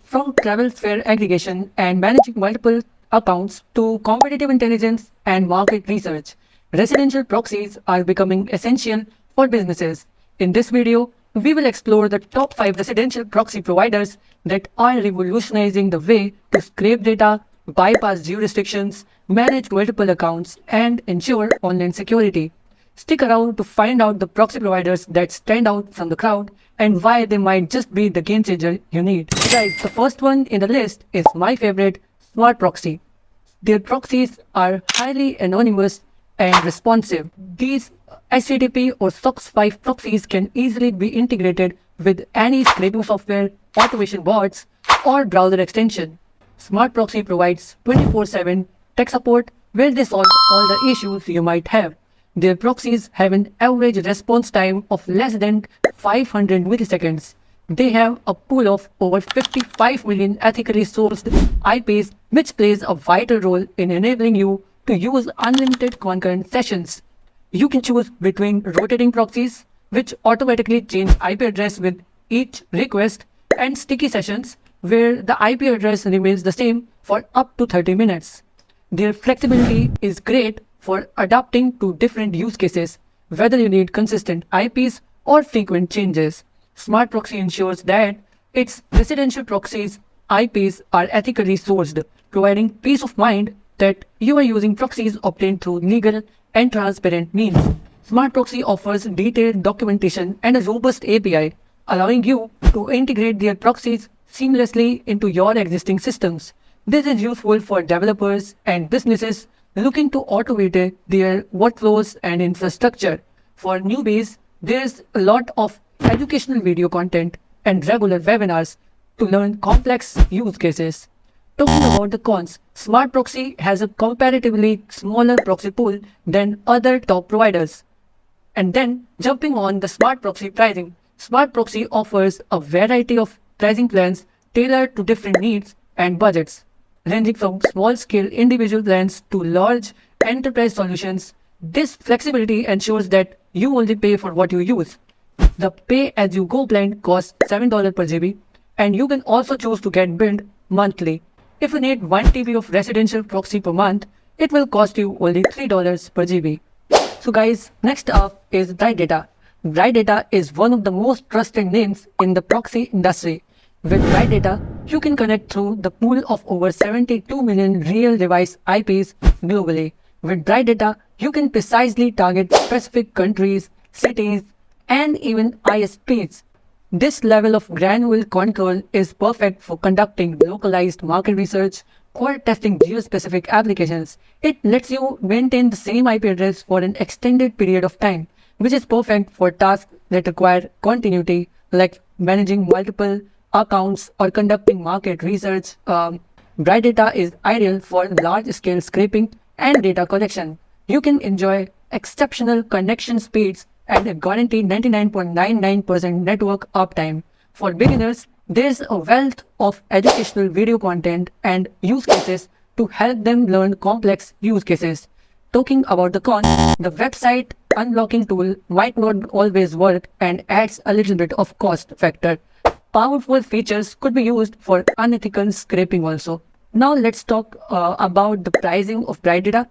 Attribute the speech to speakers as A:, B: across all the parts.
A: From travel fare aggregation and managing multiple accounts to competitive intelligence and market research, residential proxies are becoming essential for businesses. In this video, we will explore the top 5 residential proxy providers that are revolutionizing the way to scrape data, bypass jurisdictions, manage multiple accounts, and ensure online security. Stick around to find out the proxy providers that stand out from the crowd and why they might just be the game changer you need. Guys, the first one in the list is my favorite, Smart Proxy. Their proxies are highly anonymous and responsive. These HTTP or SOX 5 proxies can easily be integrated with any scraping software, automation bots, or browser extension. Smart Proxy provides 24/7 tech support where they solve all the issues you might have. Their proxies have an average response time of less than 500 milliseconds. They have a pool of over 55 million ethically sourced IPs, which plays a vital role in enabling you to use unlimited concurrent sessions. You can choose between rotating proxies, which automatically change IP address with each request, and sticky sessions, where the IP address remains the same for up to 30 minutes. Their flexibility is great for adapting to different use cases, whether you need consistent IPs or frequent changes. Smart Proxy ensures that its residential proxies IPs are ethically sourced, providing peace of mind that you are using proxies obtained through legal and transparent means. Smart Proxy offers detailed documentation and a robust API, allowing you to integrate their proxies seamlessly into your existing systems. This is useful for developers and businesses looking to automate their workflows and infrastructure. For newbies, there's a lot of educational video content and regular webinars to learn complex use cases. Talking about the cons, Smart Proxy has a comparatively smaller proxy pool than other top providers. And then, jumping on the Smart Proxy pricing, Smart Proxy offers a variety of pricing plans tailored to different needs and budgets, ranging from small-scale individual plans to large enterprise solutions. This flexibility ensures that you only pay for what you use. The pay-as-you-go plan costs $7 per GB, and you can also choose to get billed monthly. If you need 1 TB of residential proxy per month, it will cost you only $3 per GB. So guys, next up is Bright Data. Bright Data is one of the most trusted names in the proxy industry. With Bright Data, you can connect through the pool of over 72 million real device IPs globally. With Bright Data, you can precisely target specific countries, cities, and even ISPs. This level of granular control is perfect for conducting localized market research or testing geo-specific applications. It lets you maintain the same IP address for an extended period of time, which is perfect for tasks that require continuity, like managing multiple accounts or conducting market research. Bright Data is ideal for large-scale scraping and data collection. You can enjoy exceptional connection speeds and a guaranteed 99.99% network uptime. For beginners, there's a wealth of educational video content and use cases to help them learn complex use cases. Talking about the cons, the website unlocking tool might not always work and adds a little bit of cost factor. Powerful features could be used for unethical scraping also. Now let's talk about the pricing of Bright Data.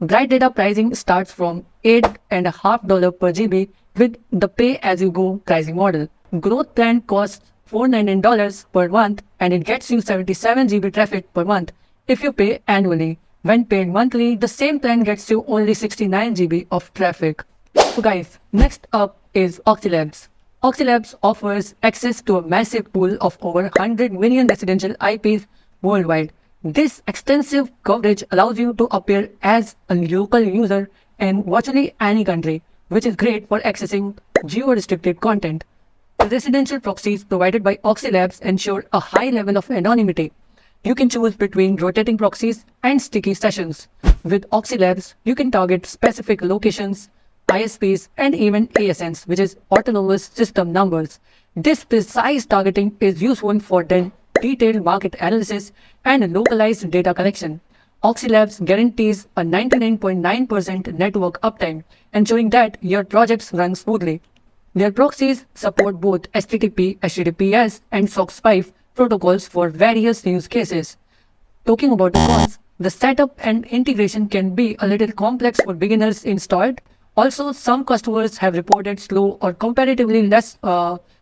A: Bright Data pricing starts from $8.50 per GB with the pay-as-you-go pricing model. Growth plan costs $499 per month and it gets you 77 GB traffic per month if you pay annually. When paid monthly, the same plan gets you only 69 GB of traffic. So guys, next up is Oxylabs. Oxylabs offers access to a massive pool of over 100 million residential IPs worldwide. This extensive coverage allows you to appear as a local user in virtually any country, which is great for accessing geo-restricted content. The residential proxies provided by Oxylabs ensure a high level of anonymity. You can choose between rotating proxies and sticky sessions. With Oxylabs, you can target specific locations, ISPs, and even ASNs, which is autonomous system numbers. This precise targeting is useful for detailed market analysis and localized data collection. Oxylabs guarantees a 99.9% network uptime, ensuring that your projects run smoothly. Their proxies support both HTTP, HTTPS, and SOX 5 protocols for various use cases. Talking about the cons, the setup and integration can be a little complex for beginners in start. Also, some customers have reported slow or comparatively less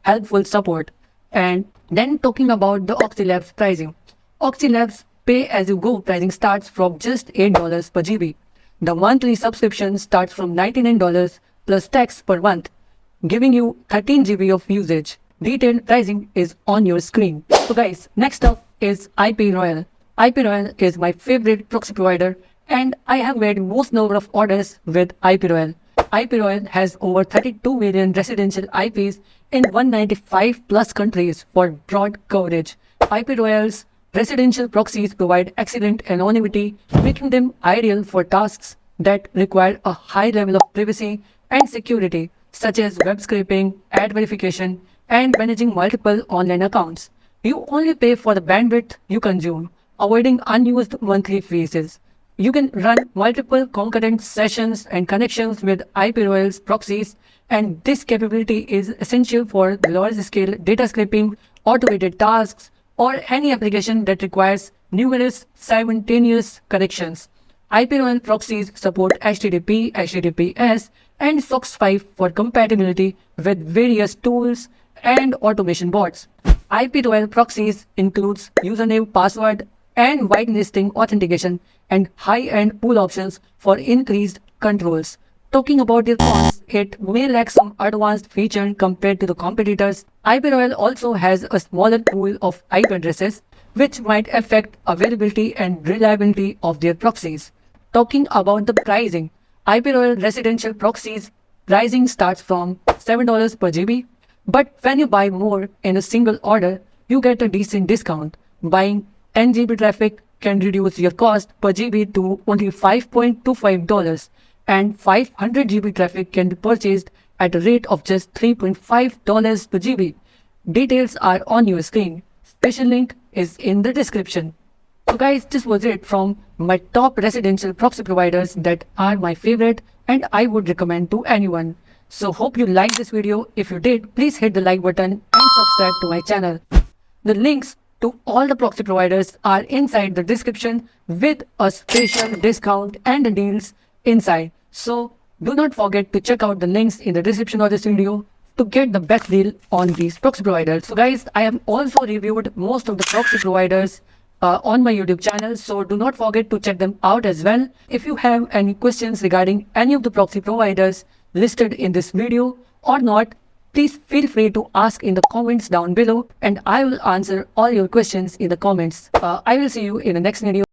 A: helpful support. And then talking about the Oxylabs pricing. Oxylabs pay-as-you-go pricing starts from just $8 per GB. The monthly subscription starts from $99 plus tax per month, giving you 13 GB of usage. Detailed pricing is on your screen. So guys, next up is IP Royal. IP Royal is my favorite proxy provider and I have made most number of orders with IP Royal. IP Royal has over 32 million residential IPs in 195 plus countries for broad coverage. IP Royal's residential proxies provide excellent anonymity, making them ideal for tasks that require a high level of privacy and security, such as web scraping, ad verification, and managing multiple online accounts. You only pay for the bandwidth you consume, avoiding unused monthly fees. You can run multiple concurrent sessions and connections with IP Royal's proxies, and this capability is essential for large-scale data scraping, automated tasks, or any application that requires numerous simultaneous connections. IP Royal proxies support HTTP, HTTPS, and SOCKS 5 for compatibility with various tools and automation bots. IP Royal proxies includes username, password, and whitelisting authentication and high-end pool options for increased controls. Talking about the cons, it may lack some advanced features compared to the competitors. IP Royal also has a smaller pool of IP addresses, which might affect availability and reliability of their proxies. Talking about the pricing, IP Royal residential proxies pricing starts from $7 per GB, but when you buy more in a single order, you get a decent discount. Buying 10 GB traffic can reduce your cost per GB to only $5.25, and 500 GB traffic can be purchased at a rate of just $3.5 per GB. Details are on your screen. Special link is in the description. So guys, this was it from my top residential proxy providers that are my favorite and I would recommend to anyone. So hope you liked this video. If you did, please hit the like button and subscribe to my channel. The links to all the proxy providers are inside the description with a special discount and the deals inside. So do not forget to check out the links in the description of this video to get the best deal on these proxy providers. So guys, I have also reviewed most of the proxy providers on my YouTube channel, so do not forget to check them out as well. If you have any questions regarding any of the proxy providers listed in this video or not, please feel free to ask in the comments down below and I will answer all your questions in the comments. I will see you in the next video.